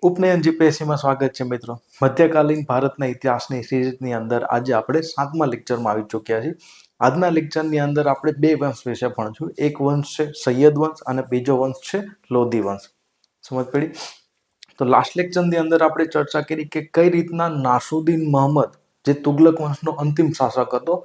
ઉપનયન જીપીએસસીમાં સ્વાગત છે મિત્રો. મધ્યકાલીન ભારતના ઇતિહાસની સિરીઝની અંદર આજે આપણે 7મા લેક્ચરમાં આવી ચૂક્યા છીએ. આજના લેક્ચરની અંદર આપણે બે વંશ વિશે ભણશું. એક વંશ છે સૈયદ વંશ અને બીજો વંશ છે લોધી વંશ. સમજ પડી? તો લાસ્ટ લેક્ચરની અંદર આપણે ચર્ચા કરી કે કઈ રીતના નાસુદ્દીન મહંમદ જે તુગલક વંશનો અંતિમ શાસક હતો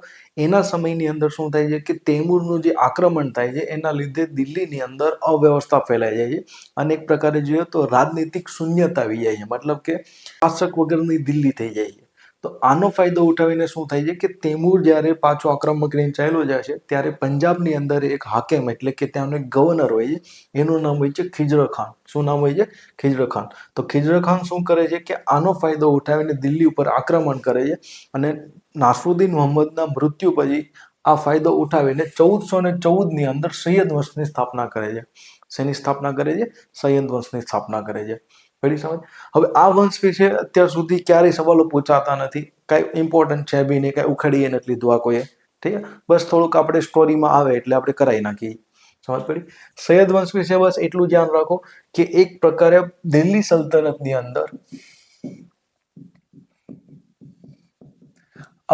એના સમયની અંદર શું થાય છે કે તૈમૂરનું જે આક્રમણ થાય છે એના લીધે દિલ્હીની અંદર અવ્યવસ્થા ફેલાઈ જાય છે અને એક પ્રકારે જોઈએ તો રાજનીતિક શૂન્યતા આવી જાય છે, મતલબ કે શાસક વગરની દિલ્હી થઈ જાય છે. તો આનો ફાયદો ઉઠાવીને શું થાય છે કે તૈમૂર જ્યારે પાછો આક્રમણ કરીને ચાલ્યો જાય છે ત્યારે પંજાબની અંદર એક હાકેમ એટલે કે ત્યાંનો એક ગવર્નર હોય છે, એનું નામ હોય છે ખિજર ખાન. શું નામ હોય છે? ખિજર ખાન. તો ખિજર ખાન શું કરે છે કે આનો ફાયદો ઉઠાવીને દિલ્હી ઉપર આક્રમણ કરે છે અને નાસરુદ્દીન મોહમ્મદના મૃત્યુ પછી આ ફાયદો ઉઠાવીને 1414ની અંદર સૈયદ વંશની સ્થાપના કરે છે. શેની સ્થાપના કરે છે? સૈયદ વંશની સ્થાપના કરે છે. પડી સમજ? હવે આ વંશ વિશે અત્યાર સુધી ક્યારેય સવાલો પૂછાતા નથી, કાંઈ ઇમ્પોર્ટન્ટ છે બી નહીં, કાંઈ ઉખાડીએ નથી લીધું આ કોઈએ. ઠીક છે, બસ થોડુંક આપણે સ્ટોરીમાં આવે એટલે આપણે કરાવી નાખીએ. સમજ પડી? સૈયદ વંશ વિશે બસ એટલું ધ્યાન રાખો કે એક પ્રકારે દિલ્હી સલ્તનતની અંદર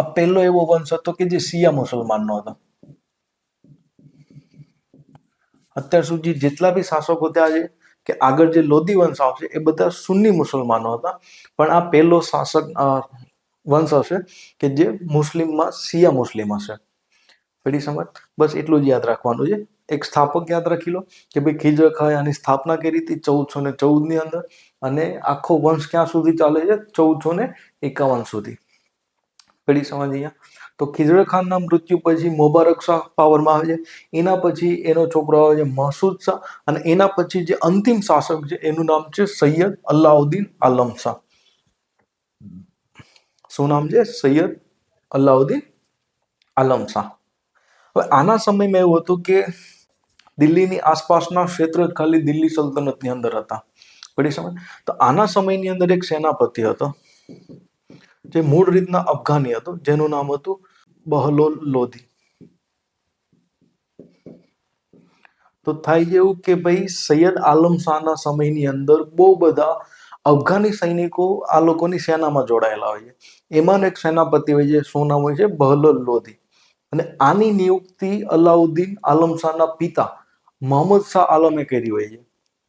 આ પહેલો એવો વંશ હતો કે જે શિયા મુસલમાનનો હતો. અત્યાર સુધી જેટલા બી શાસકો થયા છે કે આગળ જે લોધી વંશ આવશે એ બધા સુન્ની મુસલમાનો હતા, પણ આ પહેલો શાસક વંશ હશે કે જે મુસ્લિમમાં શિયા મુસ્લિમ હશે. પડી સમજ? બસ એટલું જ યાદ રાખવાનું છે. એક સ્થાપક યાદ રાખી લો કે ભાઈ ખિજર ખાન આની સ્થાપના કરી હતી 1414ની અંદર અને આખો વંશ ક્યાં સુધી ચાલે છે? 1451 સુધી. પડી સમજ અહીંયા? તો ખિજર ખાનના મૃત્યુ પછી મુબારક શાહ પાવરમાં આવે છે, એના પછી એનો છોકરો આવે છે મહસૂદ શાહ અને એના પછી જે અંતિમ શાસક છે એનું નામ છે સૈયદ અલાઉદ્દીન આલમ શાહ. શું નામ છે? સૈયદ અલાઉદ્દીન આલમ શાહ. હવે આના સમયમાં એવું હતું કે દિલ્હીની આસપાસના ક્ષેત્ર જ ખાલી દિલ્હી સલ્તનતની અંદર હતા. પડી સમજ? તો આના સમયની અંદર એક સેનાપતિ હતો જે મૂળ રીતના અફઘાની હતો, જેનું નામ હતું બહલોલ લોધી. તો થાય એવું કે ભાઈ સૈયદ આલમ શાહના સમયની અંદર બહુ બધા અફઘાની સૈનિકો આ લોકોની સેનામાં જોડાયેલા હોય છે. એમાં એક સેનાપતિ હોય છે, શું નામ હોય છે? બહલોલ લોધી. અને આની નિયુક્તિ અલાઉદ્દીન આલમ શાહના પિતા મોહમ્મદ શાહ આલમે કરી હોય છે.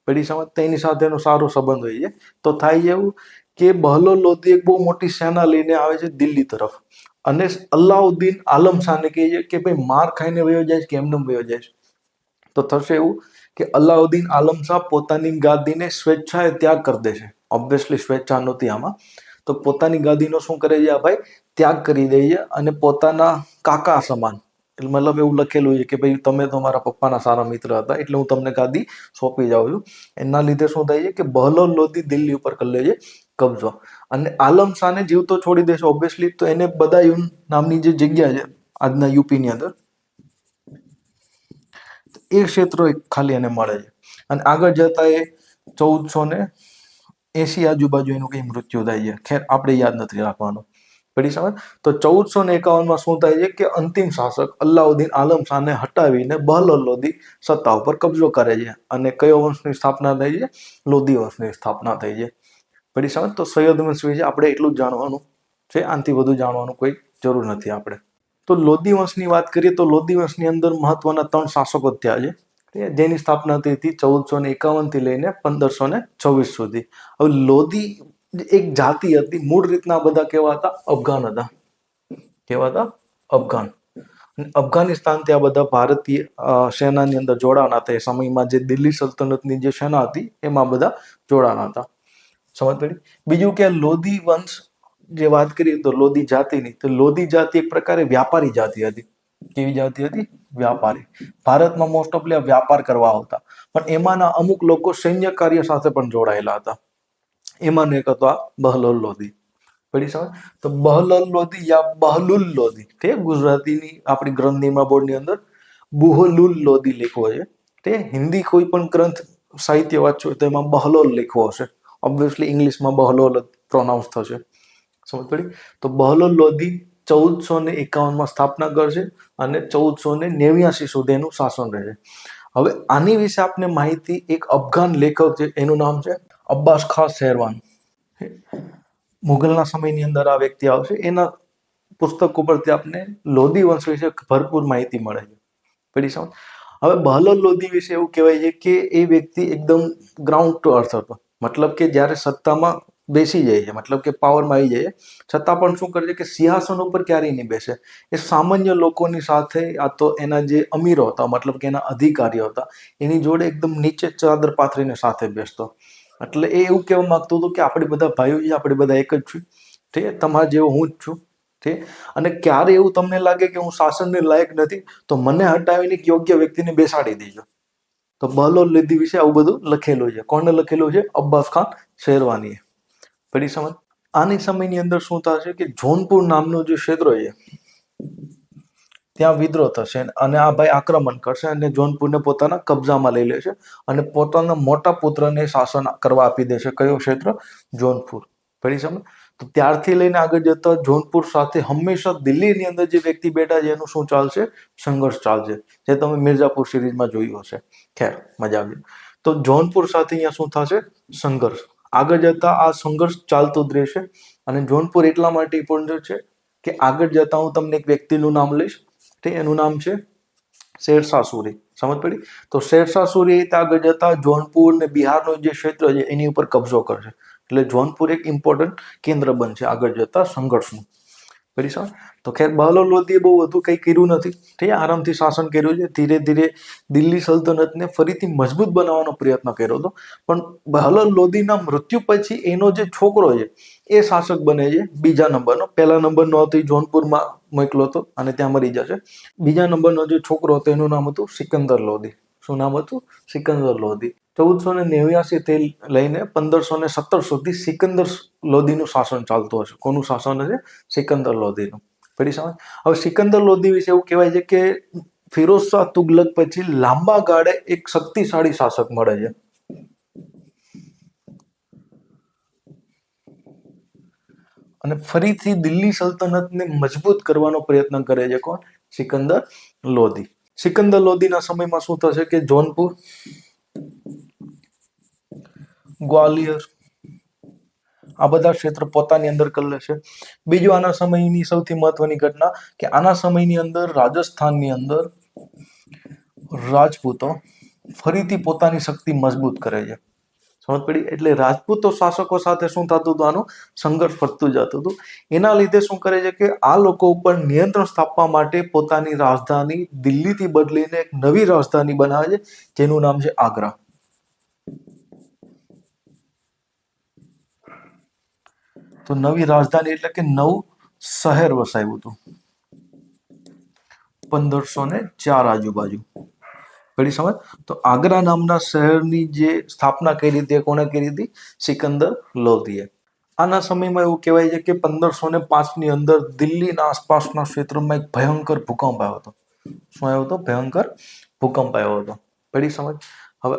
પડી સમજ? તેની સાથેનો સારો સંબંધ હોય છે. તો થાય એવું કે બહલોલ લોધી એક બહુ મોટી સેના લઈને આવે છે દિલ્હી તરફ અને અલાઉદ્દીન આલમ શાહને કહે છે કે ભાઈ માર ખાઈને વયો જાય કે એમને વયો જાય. તો થશે એવું કે અલાઉદ્દીન આલમ શાહ પોતાની ગાદીને સ્વેચ્છાએ ત્યાગ કરી દેશે. ઓબ્વિયસલી સ્વેચ્છા નહોતી આમાં. તો પોતાની ગાદીનો શું કરે છે આ ભાઈ? ત્યાગ કરી દે છે અને પોતાના કાકા સમાન, મતલબ એવું લખેલું છે કે ભાઈ તમે તો મારા પપ્પાના સારા મિત્ર હતા એટલે હું તમને ગાદી સોંપી જાઉં છું. એના લીધે શું થાય છે કે બહલોલ લોધી દિલ્હી ઉપર કરી લે છે કબજો અને આલમ શાહને જીવતો છોડી દેશે ઓબ્વિયસલી. તો એને બદાયુન નામની જે જગ્યા છે આજના યુપીની અંદર, એ ક્ષેત્રો ખાલી એને મળે છે અને આગળ જતા એ 1480 આજુબાજુ એનું કઈ મૃત્યુ થાય છે. ખેર આપણે યાદ નથી રાખવાનું. પડી સમજ? તો 1451માં શું થાય છે કે અંતિમ શાસક અલાઉદ્દીન આલમ શાહને હટાવીને બહલોલ લોધી સત્તા ઉપર કબજો કરે છે અને કયો વંશની સ્થાપના થઈ છે? લોધી વંશની સ્થાપના થઈ છે. પડી સમજ? તો સૈયદ વંશ વિશે આપણે એટલું જ જાણવાનું છે, આનાથી વધુ જાણવાનું કોઈ જરૂર નથી આપણે. તો લોધી વંશની વાત કરીએ તો લોધી વંશની અંદર મહત્વના 3 શાસકો થયા છે જેની સ્થાપના થઈ હતી 1451 થી લઈને 1526 સુધી. હવે લોધી એક જાતિ હતી, મૂળ રીતના બધા કેવા હતા? અફઘાન હતા. કેવા હતા? અફઘાન. અફઘાનિસ્તાન ત્યાં બધા ભારતીય સેનાની અંદર જોડાણા હતા. એ સમયમાં જે દિલ્હી સલ્તનતની જે સેના હતી એમાં બધા જોડાણા હતા. સમજ પડી? બીજું કે લોધી વંશ જે વાત કરીએ તો લોધી જાતિની, તો લોધી જાતિ એક પ્રકારે વ્યાપારી જાતિ હતી. કેવી જાતિ હતી? વ્યાપારી. ભારતમાં મોસ્ટ ઓફલી વ્યાપાર કરવા આવતા, પણ એમાંના અમુક લોકો સૈન્ય કાર્ય સાથે પણ જોડાયેલા હતા. એમાં એક હતો આ બહલોલ લોધી. પડી સમજ? તો બહલોલ લોધી યા બહલુલ લોધી, તે ગુજરાતીની આપણી ગ્રંથિમાં બોર્ડની અંદર બુહલુલ લોધી લખવો છે. તે હિન્દી કોઈ પણ ગ્રંથ સાહિત્ય વાંચો તો એમાં બહલોલ લખવો હશે. ઓબ્વિયસલી ઇંગ્લિશમાં બહલોલ પ્રોનાઉન્સ થશે. સમજ પડી? તો બહલોલ લોધી 1451માં સ્થાપના કરશે અને 1489 સુધી એનું શાસન રહેશે. હવે આની વિશે આપને માહિતી એક અફઘાન લેખક છે, એનું નામ છે અબ્બાસ ખાન શેરવાન, મુગલના સમયની અંદર આ વ્યક્તિ આવશે. એના પુસ્તક ઉપરથી આપને લોધી વંશ વિશે ભરપૂર માહિતી મળે છે. પડી સમજ. હવે બહલોલ લોધી વિશે એવું કહેવાય છે કે એ વ્યક્તિ એકદમ ગ્રાઉન્ડ ટુ અર્થ હતો. મતલબ કે જ્યારે સત્તામાં બેસી જાય છે, મતલબ કે પાવરમાં આવી જાય છતાં પણ શું કરે છે કે સિંહાસન ઉપર ક્યારેય નહીં બેસે. એ સામાન્ય લોકોની સાથે, આ તો એના જે અમીરો હતા, મતલબ કે એના અધિકારીઓ હતા, એની જોડે એકદમ નીચે ચાદર પાથરીને સાથે બેસતો. એટલે એ એવું કહેવા માંગતું હતું કે આપણે બધા ભાઈઓ છીએ, આપણે બધા એક જ છીએ, ઠીક છે, તમારા જેવો હું જ છું, ઠીક. અને ક્યારે એવું તમને લાગે કે હું શાસનને લાયક નથી, તો મને હટાવીને એક યોગ્ય વ્યક્તિને બેસાડી દેજો. તો બહલોલ લોધી વિશે આવું બધું લખેલું છે. કોને લખેલું છે? અબ્બાસ ખાન શેરવાનીએ. પડી સમજ. આની સમયની અંદર શું થશે કે જોનપુર નામનું જે ક્ષેત્ર છે ત્યાં વિદ્રોહ થશે અને આ ભાઈ આક્રમણ કરશે અને જોનપુરને પોતાના કબજામાં લઈ લેશે અને પોતાના મોટા પુત્રને શાસન કરવા આપી દેશે. કયો ક્ષેત્ર? જોનપુર. પડી સમજ. તો ત્યારથી લઈને આગળ જતા જોનપુર સાથે હંમેશા દિલ્હીની અંદર જે વ્યક્તિ બેઠા છે એનું શું ચાલશે? સંઘર્ષ ચાલશે, જે તમે મિર્ઝાપુર સિરીઝમાં જોયું હશે. ખેર, મજા આવી. તો જોનપુર સાથે અહીંયા શું થશે? સંઘર્ષ. આગળ જતા આ સંઘર્ષ ચાલતો જ રહેશે. અને જોનપુર એટલા માટે ઇમ્પોર્ટન્ટ છે કે આગળ જતા હું તમને એક વ્યક્તિનું નામ લઈશ, ઠીક. એનું નામ છે શેરશાહ સૂરી. સમજ પડી? તો શેરશાહ સૂરી આગળ જતા જોનપુર ને બિહારનું જે ક્ષેત્ર છે એની ઉપર કબજો કરશે. એટલે જોનપુર એક ઇમ્પોર્ટન્ટ કેન્દ્ર બનશે આગળ જતા સંઘર્ષનું. બરી સમજ. તો ખેર, બહલોલ લોધીએ બહુ વધુ કંઈ કર્યું નથી, ઠીક. આરામથી શાસન કર્યું છે. ધીરે ધીરે દિલ્હી સલ્તનતને ફરીથી મજબૂત બનાવવાનો પ્રયત્ન કર્યો હતો. પણ બહલોલ લોધીના મૃત્યુ પછી એનો જે છોકરો છે એ શાસક બને છે બીજા નંબરનો. પહેલા નંબરનો હતો એ જોનપુરમાં મોકલો હતો અને ત્યાં મરી જશે. બીજા નંબરનો જે છોકરો હતો એનું નામ હતું સિકંદર લોધી. શું નામ હતું? સિકંદર લોધી. 1489 થી લઈને 1517 સુધી સિકંદર લોધીનું શાસન ચાલતું હશે. કોનું શાસન હશે? સિકંદર લોધીનું. પડી સમજ. હવે સિકંદર લોધી વિશે એવું કહેવાય છે કે ફિરોઝ શાહ તુગલક પછી લાંબા ગાળે એક શક્તિશાળી શાસક મળે છે. અને ફરીથી દિલ્હી સલ્તનતને મજબૂત કરવાનો પ્રયત્ન કરે છે. કોણ? સિકંદર લોધી. સિકંદર લોધીના સમયમાં શું થશે કે જોનપુર, ગ્વાલિયર, આ બધા ક્ષેત્ર પોતાની અંદર કરી લેશે. બીજું આના સમયની સૌથી મહત્વની ઘટના કે આના સમયની અંદર રાજસ્થાનની અંદર રાજપૂતો ફરીથી પોતાની શક્તિ મજબૂત કરે છે. સમજ પડી? એટલે રાજપૂતો શાસકો સાથે શું થતું હતું? આનું સંઘર્ષ વધતું જતું હતું. એના લીધે શું કરે છે કે આ લોકો ઉપર નિયંત્રણ સ્થાપવા માટે પોતાની રાજધાની દિલ્હીથી બદલીને એક નવી રાજધાની બનાવે છે, જેનું નામ છે આગ્રા. તો નવી રાજધાની એટલે કે નવું શહેર વસાવ્યું હતું 1504 આજુબાજુ. ઘડી સમજ. તો આગ્રા નામના શહેરની જે સ્થાપના કરી હતી કોણે કરી હતી? સિકંદર લોધીએ. આના સમયમાં એવું કહેવાય છે કે 1505 અંદર દિલ્હીના આસપાસના ક્ષેત્રમાં એક ભયંકર ભૂકંપ આવ્યો હતો. શું આવ્યો હતો? ભયંકર ભૂકંપ આવ્યો હતો. પડી સમજ. હવે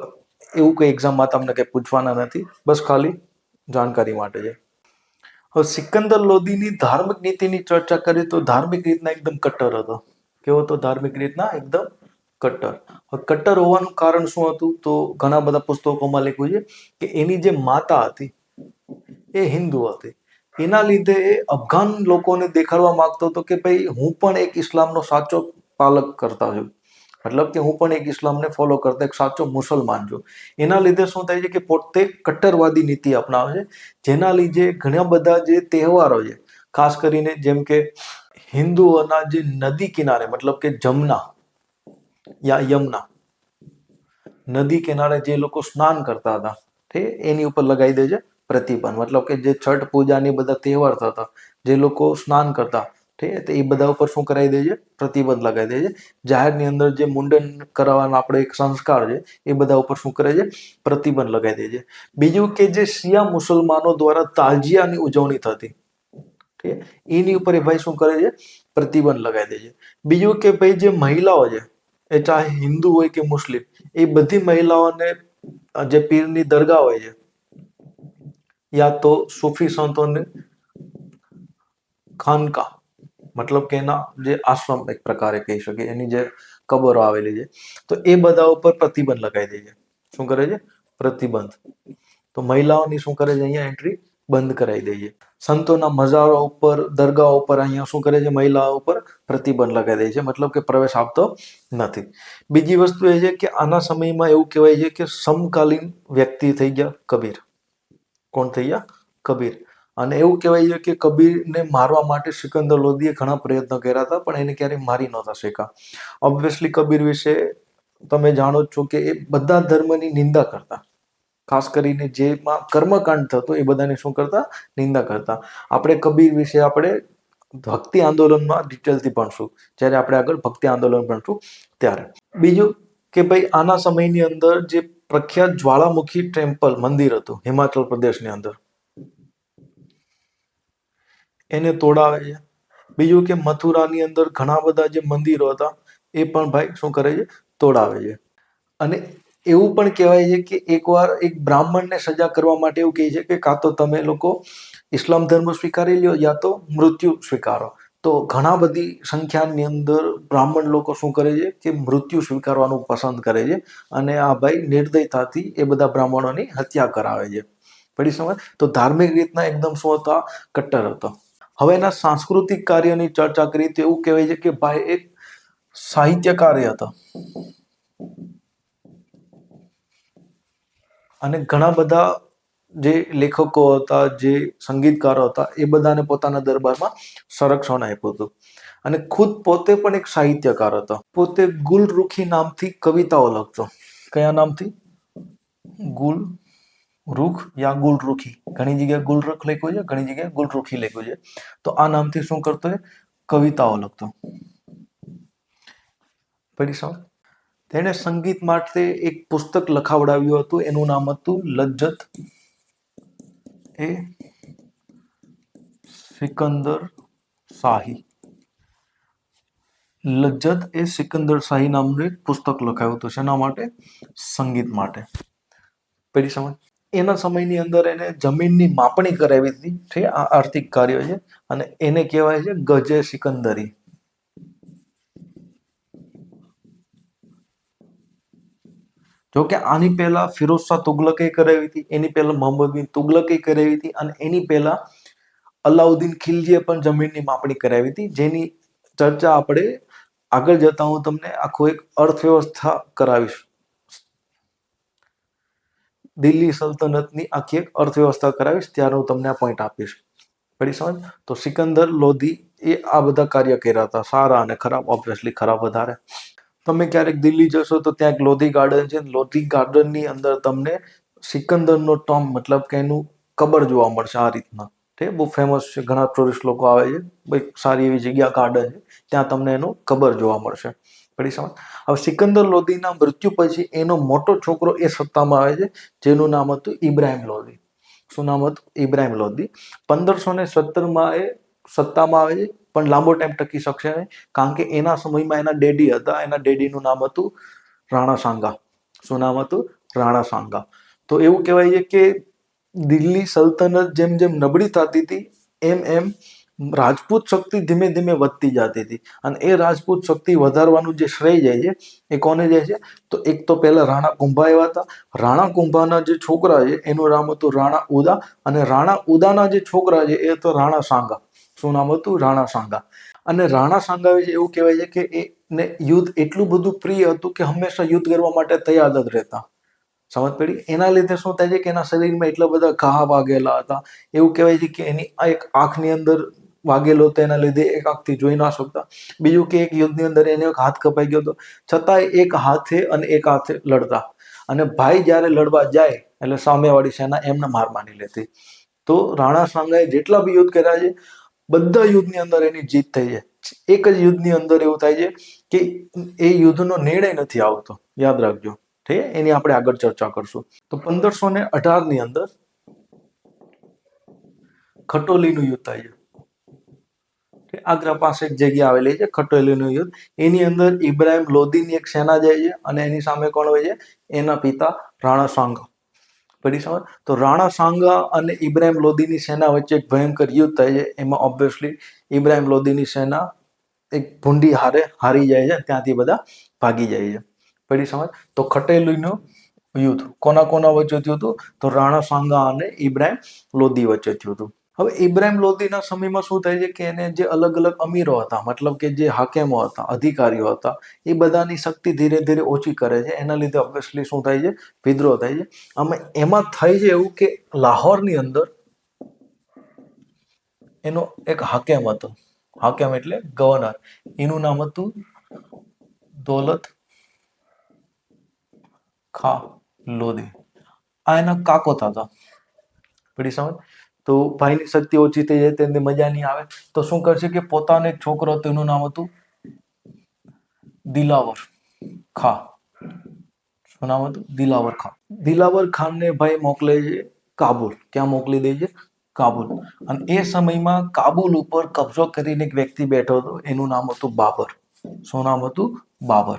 એવું કઈ એક્ઝામમાં તમને કઈ પૂછવાના નથી, બસ ખાલી જાણકારી માટે છે. હવે સિકંદર લોધીની ધાર્મિક નીતિની ચર્ચા કરીએ તો ધાર્મિક રીતના એકદમ કટ્ટર હતો. કેવો હતો? ધાર્મિક રીતના એકદમ કટ્ટર. હવે કટ્ટર હોવાનું કારણ શું હતું? તો ઘણા બધા પુસ્તકોમાં લખ્યું છે કે એની જે માતા હતી એ હિન્દુ હતી. એના લીધે એ અફઘાન લોકોને દેખાડવા માંગતો હતો કે ભાઈ હું પણ એક ઇસ્લામનો સાચો પાલક કરતા છું, મતલબ કે હું પણ એક ઇસ્લામને ફોલો કરતા એક સાચો મુસલમાન છું. એના લીધે શું થાય છે કે પોતે કટ્ટરવાદી નીતિ અપનાવે છે, જેના લીધે ઘણા બધા જે તહેવારો છે, ખાસ કરીને જેમ કે હિન્દુઓના જે નદી કિનારે, મતલબ કે જમના યા યમુના નદી કિનારે જે લોકો સ્નાન કરતા હતા તે એની ઉપર લગાવી દે છે પ્રતિબંધ. મતલબ કે જે છઠ પૂજાની બધા તહેવાર થતા, જે લોકો સ્નાન કરતા, ઠીક છે, એ બધા ઉપર શું કરાવી દે છે? પ્રતિબંધ લગાવી દે છે. જાહેરની અંદર જે મુંડન કરાવવાનો આપણો એક સંસ્કાર છે એ બધા ઉપર શું કરે છે? પ્રતિબંધ લગાવી દે છે. બીજું કે જે શિયા મુસલમાનો દ્વારા તાજિયાની ઉજવણી થતી, ઠીક છે, એની ઉપર એ ભાઈ શું કરે છે? પ્રતિબંધ લગાવી દે છે. બીજું કે ભાઈ જે મહિલાઓ છે એ ચાહે હિન્દુ હોય કે મુસ્લિમ, એ બધી મહિલાઓને જે પીરની દરગાહ હોય છે યા તો સૂફી સંતોને ખાનકા, મતલબ કે એના જે આશ્રમ એક પ્રકારે કહી શકે, એની જે કબરો આવેલી છે, તો એ બધા ઉપર પ્રતિબંધ લગાવી દે છે. શું કરે છે? પ્રતિબંધ. તો મહિલાઓની શું કરે છે, અહીંયા એન્ટ્રી બંધ કરાવી દે છે. સંતોના મજારો ઉપર, દરગાહ ઉપર અહીંયા શું કરે છે, મહિલાઓ ઉપર પ્રતિબંધ લગાવી દે છે, મતલબ કે પ્રવેશ આપતો નથી. બીજી વસ્તુ એ છે કે આના સમયમાં એવું કહેવાય છે કે સમકાલીન વ્યક્તિ થઈ ગયા કબીર. કોણ થઈ ગયા? કબીર. અને એવું કહેવાય છે કે કબીરને મારવા માટે સિકંદર લોધીએ ઘણા પ્રયત્નો કર્યા હતા, પણ એને ક્યારેય મારી નહોતા શક્યા. ઓબ્વિયસલી કબીર વિશે તમે જાણો છો કે એ બધા ધર્મની નિંદા કરતા, ખાસ કરીને જેમાં કર્મકાંડ થતો એ બધાને શું કરતા? નિંદા કરતા. આપણે કબીર વિશે આપણે ભક્તિ આંદોલનમાં ડિટેલથી ભણશું, જ્યારે આપણે આગળ ભક્તિ આંદોલન ભણશું ત્યારે. બીજું કે ભાઈ આના સમયની અંદર જે પ્રખ્યાત જ્વાળામુખી ટેમ્પલ મંદિર હતું હિમાચલ પ્રદેશની અંદર, એને તોડાવે છે. બીજું કે મથુરાની અંદર ઘણા બધા જે મંદિરો હતા એ પણ ભાઈ શું કરે છે? તોડાવે છે. અને એવું પણ કહેવાય છે કે એકવાર એક બ્રાહ્મણને સજા કરવા માટે એવું કહે છે કે કાં તો તમે લોકો ઇસ્લામ ધર્મ સ્વીકારી લ્યો યા તો મૃત્યુ સ્વીકારો. તો ઘણા બધી સંખ્યાની અંદર બ્રાહ્મણ લોકો શું કરે છે કે મૃત્યુ સ્વીકારવાનું પસંદ કરે છે, અને આ ભાઈ નિર્દયતાથી એ બધા બ્રાહ્મણોની હત્યા કરાવે છે. પડી સમજ? તો ધાર્મિક રીતના એકદમ શું હતા? કટ્ટર હતો. હવે એના સાંસ્કૃતિક કાર્યની ચર્ચા કરી તો એવું કહેવાય છે કે ભાઈ એક સાહિત્યકાર હતા, અને ઘણા બધા જે લેખકો હતા, જે સંગીતકારો હતા, એ બધાને પોતાના દરબારમાં સંરક્ષણ આપ્યું હતું. અને ખુદ પોતે પણ એક સાહિત્યકાર હતો. પોતે ગુલરુખી નામથી કવિતાઓ લખતો. કયા નામથી? ગુલરુખ યા ગુલરુખી. ઘણી જગ્યાએ ગુલરુખ લખ્યું છે, ઘણી જગ્યાએ ગુલરુખી લખ્યું છે. તો આ નામથી શું કરતો? કવિતાઓ લખતો. પડી સમજ? તેણે સંગીત માટે એક પુસ્તક લખાવડાવ્યું હતું, એનું નામ હતું લજ્જત એ સિકંદર શાહી. લજ્જત એ સિકંદર શાહી નામનું એક પુસ્તક લખાયું હતું. શેના માટે? સંગીત માટે. પડી સમજ? એના સમયની અંદર એને જમીનની માપણી કરાવી હતી, છે આ આર્થિક કાર્ય છે, અને એને કહેવાય છે ગજે સિકંદરી. જો કે આની પહેલા ફિરોઝ શાહ તુગલકે કરાવી હતી, એની પહેલા મોહમ્મદ બિન તુગલકે કરાવી હતી, અને એની પહેલા અલાઉદ્દીન ખિલજીએ પણ જમીનની માપણી કરાવી હતી, જેની ચર્ચા આપણે આગળ જતા હું તમને આખો એક અર્થવ્યવસ્થા કરાવીશ. દિલ્હી સલ્તનતની આખી એક અર્થવ્યવસ્થા કરાવીશ, ત્યારે હું તમને આ પોઈન્ટ આપીશ. પડી સમજ? તો સિકંદર લોધી એ આ બધા કાર્ય કર્યા હતા, સારા અને ખરાબ. ઓબ્વિયસલી ખરાબ વધારે. તમે ક્યારેક દિલ્હી જશો તો ત્યાં એક લોધી ગાર્ડન છે. લોધી ગાર્ડનની અંદર તમને સિકંદરનો ટોમ મતલબ કે એનું કબર જોવા મળશે આ રીતના. તે બહુ ફેમસ છે, ઘણા ટુરિસ્ટ લોકો આવે છે. ભાઈ સારી એવી જગ્યા ગાર્ડન છે, ત્યાં તમને એનું કબર જોવા મળશે. પડી સમજ? હવે સિકંદર લોધીના મૃત્યુ પછી એનો મોટો છોકરો એ સત્તામાં આવે છે, જેનું નામ હતું ઇબ્રાહિમ લોધી. શું નામ હતું? ઇબ્રાહિમ લોધી. 1517માં એ સત્તામાં આવે છે, પણ લાંબો ટાઈમ ટકી શકશે નહીં, કારણ કે એના સમયમાં એના ડેડી હતા. એના ડેડીનું નામ હતું રાણા સાંગા. શું નામ હતું? રાણા સાંગા. તો એવું કહેવાય છે કે દિલ્હી સલ્તનત જેમ જેમ નબળી થતી હતી, એમ એમ રાજપૂત શક્તિ ધીમે ધીમે વધતી જતી હતી. અને એ રાજપૂત શક્તિ વધારવાનું જે શ્રેય જાય છે એ કોને જાય છે? તો એક તો પહેલા રાણા કુંભા એવા હતા. રાણા કુંભાના જે છોકરા છે એનું નામ હતું રાણા ઉદા, અને રાણા ઉદાના જે છોકરા છે એ તો રાણા સાંગા. શું નામ હતું? રાણા સાંગા. અને રાણા સાંગા વિશે એવું કહેવાય છે કે એને યુદ્ધ એટલું બધું પ્રિય હતું કે હંમેશા યુદ્ધ કરવા માટે તૈયાર જ રહેતા. સમજ પડી? એના લીધે શું થાય છે કે એના શરીરમાં એટલા બધા ઘા વાગેલા હતા. એવું કહેવાય છે કે એની આ એક આંખની અંદર વાગેલો હતો, એના લીધે એક આંખથી જોઈ ના શકતા. બીજું કે એક યુદ્ધની અંદર એને એક હાથ કપાઈ ગયો હતો, છતાંય એક હાથે અને એક હાથે લડતા. અને ભાઈ જ્યારે લડવા જાય એટલે સામેવાળી સેના એમને માર માની લેતી. તો રાણા સાંગાએ જેટલા બી યુદ્ધ કર્યા છે, બધા યુદ્ધની અંદર એની જીત થઈ છે. એક જ યુદ્ધની અંદર એવું થાય છે કે એ યુદ્ધનો નિર્ણય નથી આવતો. યાદ રાખજો. ઠીક છે? એની આપણે આગળ ચર્ચા કરશું. તો 1518ની અંદર ખટોલીનું યુદ્ધ થાય છે. આગ્રા પાસે એક જગ્યા આવેલી છે ખટોલીનું યુદ્ધ. એની અંદર ઇબ્રાહિમ લોધીની એક સેના જાય છે, અને એની સામે કોણ હોય છે? એના પિતા રાણા સાંગા. પડી સમજ? તો રાણા સાંગા અને ઇબ્રાહિમ લોધીની સેના વચ્ચે એક ભયંકર યુદ્ધ થાય છે. એમાં ઓબ્વિયસલી ઇબ્રાહિમ લોધીની સેના એક ભૂંડી હારી જાય છે, ત્યાંથી બધા ભાગી જાય છે. પડી સમજ? તો ખટોલીનું યુદ્ધ કોના કોના વચ્ચે થયું હતું? તો રાણા સાંગા અને ઇબ્રાહિમ લોદી વચ્ચે થયું હતું. હવે ઇબ્રાહિમ લોદીના સમયમાં શું થાય છે કે એને જે અલગ અલગ અમીરો હતા, મતલબ કે જે હાકેમો હતા, અધિકારીઓ હતા, એ બધાની શક્તિ ધીરે ધીરે ઓછી કરે છે. એના લીધે ઓબ્વિયસલી શું થાય છે? વિદ્રોહ થાય છે. એમાં થાય છે એવું કે લાહોરની અંદર એનો એક હાકેમ હતો. હાકેમ એટલે ગવર્નર. એનું નામ હતું દૌલત ખા લોદી. આ એના કાકો થતા. પડી સમજ? તો ભાઈની શક્તિ ઓછી થઈ જાય, તેને મજા નહીં આવે, તો શું કરશે કે પોતાનો એક છોકરો હતો, એનું નામ હતું દિલાવર ખા. શું નામ હતું? દિલાવર ખાન. દિલાવર ખાનને ભાઈ મોકલે છે કાબુલ. ક્યાં મોકલી દે છે? કાબુલ. અને એ સમયમાં કાબુલ ઉપર કબજો કરીને એક વ્યક્તિ બેઠો હતો, એનું નામ હતું બાબર. શું નામ હતું? બાબર.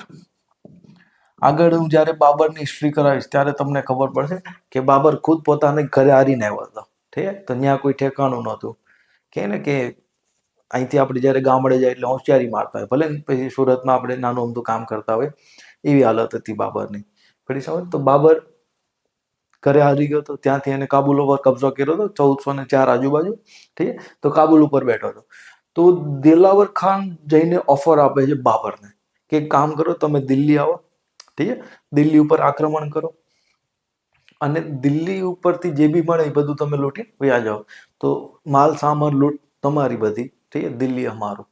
આગળ હું જ્યારે બાબરની હિસ્ટ્રી કરાવીશ ત્યારે તમને ખબર પડશે કે બાબર ખુદ પોતાને ઘરે હારીને આવ્યો હતો. ઠીક છે? તો ત્યાં કોઈ ઠેકાણું નહોતું. કે ને કે અહીંથી આપણે જ્યારે ગામડે જાય એટલે હોશિયારી મારતા હોય, ભલે પછી સુરતમાં આપણે નાનું અમથું કામ કરતા હોય, એવી હાલત હતી બાબરની. પડી સમજ? તો બાબર ઘરે હારી ગયો હતો, ત્યાંથી એને કાબુલ ઉપર કબજો કર્યો હતો 1404 આજુબાજુ. ઠીક છે? તો કાબુલ ઉપર બેઠો હતો. તો દિલાવર ખાન જઈને ઓફર આપે છે બાબરને કે એક કામ કરો, તમે દિલ્હી આવો, ઠીક છે, દિલ્હી ઉપર આક્રમણ કરો અને દિલ્હી ઉપરથી જે બી મળે એ બધું તમે લૂંટી વયા જાઓ. તો માલ સામાન લૂંટ તમારી બધી, ઠીક છે, દિલ્હી અમારું.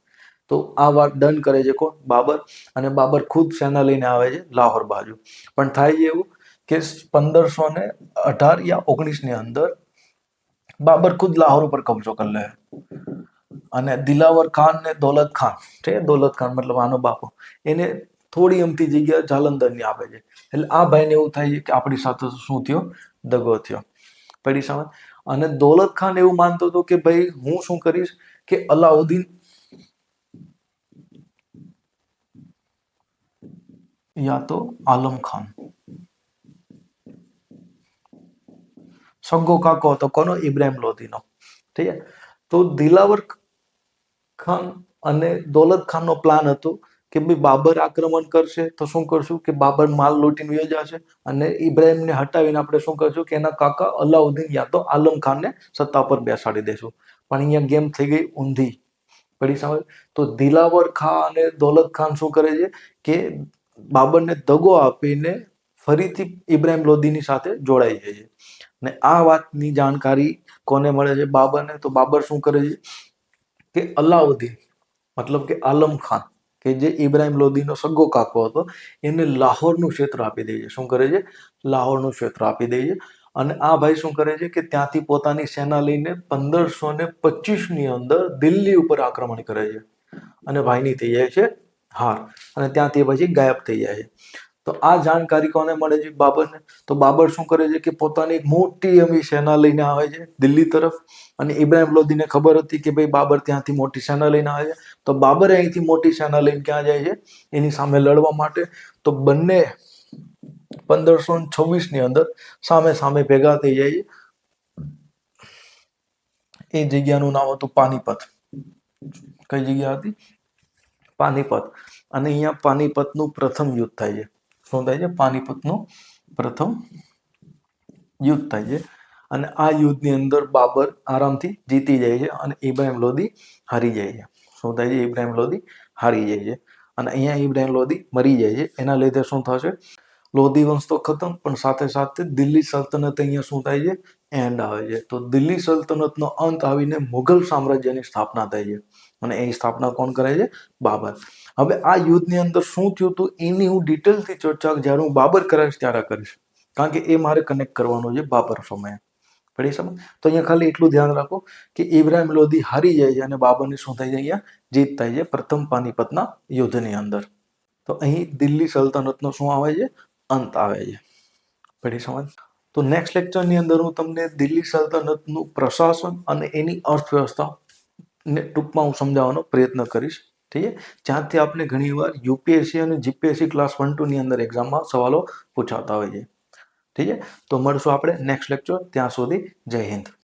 તો આ વાત ડન કરે છે કોણ? બાબર. અને બાબર ખુદ સેના લઈને આવે છે લાહોર બાજુ. પણ થાય છે એવું કે 1518 યા 19 ની અંદર બાબર ખુદ લાહોર ઉપર કબજો કરી લે. અને દિલાવર ખાન ને દૌલત ખાન, ઠીક છે, દૌલત ખાન મતલબ આનો બાપો, એને થોડી અમથી જગ્યા જાલંધરની આપે છે. એટલે આ ભાઈને એવું થાય છે કે આપણી સાથે શું થયો? દગો થયો. પડી સમજ? અને દૌલત ખાન એવું માનતો હતો કે ભાઈ હું શું કરીશ કે અલાઉદ્દીન યા તો આલમ ખાન, સગ્ગો કાકો હતો કોનો? ઇબ્રાહિમ લોદીનો. ઠીક છે? તો દિલાવર ખાન અને દૌલત ખાનનો પ્લાન હતો કે ભાઈ બાબર આક્રમણ કરશે તો શું કરશું કે બાબર માલ લૂંટીને વયો જશે અને ઇબ્રાહિમને હટાવીને આપણે શું કરશું કે એના કાકા અલાઉદ્દીન યા તો આલમ ખાનને સત્તા પર બેસાડી દેશું. પણ અહીંયા ગેમ થઈ ગઈ ઊંધી. પડી સમજ? તો દિલાવર ખાન અને દૌલત ખાન શું કરે છે કે બાબરને દગો આપીને ફરીથી ઇબ્રાહિમ લોદીની સાથે જોડાઈ જાય છે. અને આ વાતની જાણકારી કોને મળે છે? બાબરને. તો બાબર શું કરે છે કે અલાઉદ્દીન મતલબ કે આલમ ખાન કે જે ઇબ્રાહિમ લોદીનો સગ્ગો કાકો હતો, એને લાહોરનું ક્ષેત્ર આપી દે છે. શું કરે છે? લાહોરનું ક્ષેત્ર આપી દે છે. અને આ ભાઈ શું કરે છે કે ત્યાંથી પોતાની સેના લઈને 1525 ની અંદર દિલ્હી ઉપર આક્રમણ કરે છે. અને ભાઈની થઈ જાય છે હાર. અને ત્યાંથી પછી ગાયબ થઈ જાય છે. તો આ જાણકારી કોને મળે છે? બાબરને. તો બાબર શું કરે છે કે પોતાની એક મોટી એવી સેના લઈને આવે છે દિલ્હી તરફ. અને ઇબ્રાહિમ લોદીને ખબર હતી કે ભાઈ બાબર ત્યાંથી મોટી સેના લઈને આવે છે. તો બાબરે અહીંથી મોટી સેના લઈને ક્યાં જાય છે? એની સામે લડવા માટે. તો બંને 1526 ની અંદર સામે સામે ભેગા થઈ જાય છે. એ જગ્યાનું નામ હતું પાનીપત. કઈ જગ્યા હતી? પાનીપત. અને અહીંયા પાનીપતનું પ્રથમ યુદ્ધ થાય છે. શું થાય છે? પાનીપતનું પ્રથમ યુદ્ધ થાય છે. અને આ યુદ્ધની અંદર બાબર આરામથી જીતી જાય છે અને ઇબ્રાહિમ લોદી હારી જાય છે. શું થાય છે? ઇબ્રાહિમ લોદી હારી જાય છે. અને અહીંયા ઇબ્રાહિમ લોદી મરી જાય છે. એના લીધે શું થશે? લોદી વંશ તો ખતમ, પણ સાથે સાથે દિલ્હી સલ્તનત અહીંયા શું થાય છે? એન્ડ આવે છે. તો દિલ્હી સલ્તનતનો અંત આવીને મુઘલ સામ્રાજ્યની સ્થાપના થાય છે. અને એ સ્થાપના કોણ કરે છે? બાબર. હવે આ યુદ્ધની અંદર શું થયું હતું એની હું ડિટેલથી ચર્ચા જ્યારે હું બાબર કરાવીશ ત્યારે કરીશ. કારણ કે એ મારે કનેક્ટ કરવાનું છે બાબર સમયે. પડી સમજ? તો અહીંયા ખાલી એટલું ધ્યાન રાખો કે ઇબ્રાહિમ લોદી હારી જાય છે અને બાબરની શું થાય છે? અહીંયા જીત થાય છે પ્રથમ પાનીપતના યુદ્ધની અંદર. તો અહીં દિલ્હી સલ્તનતનો શું આવે છે? અંત આવે છે. પડી સમજ? તો નેક્સ્ટ લેક્ચરની અંદર હું તમને દિલ્હી સલ્તનતનું પ્રશાસન અને એની અર્થવ્યવસ્થા ને ટૂંકમાં હું સમજાવવાનો પ્રયત્ન કરીશ. ઠીક છે? જ્યાંથી આપણે ઘણીવાર યુપીએસસી અને જીપીએસસી ક્લાસ 1-2 ની અંદર એક્ઝામમાં સવાલો પૂછાતા હોય છે. ઠીક છે? તો મળશું આપણે નેક્સ્ટ લેક્ચર. ત્યાં સુધી જય હિન્દ.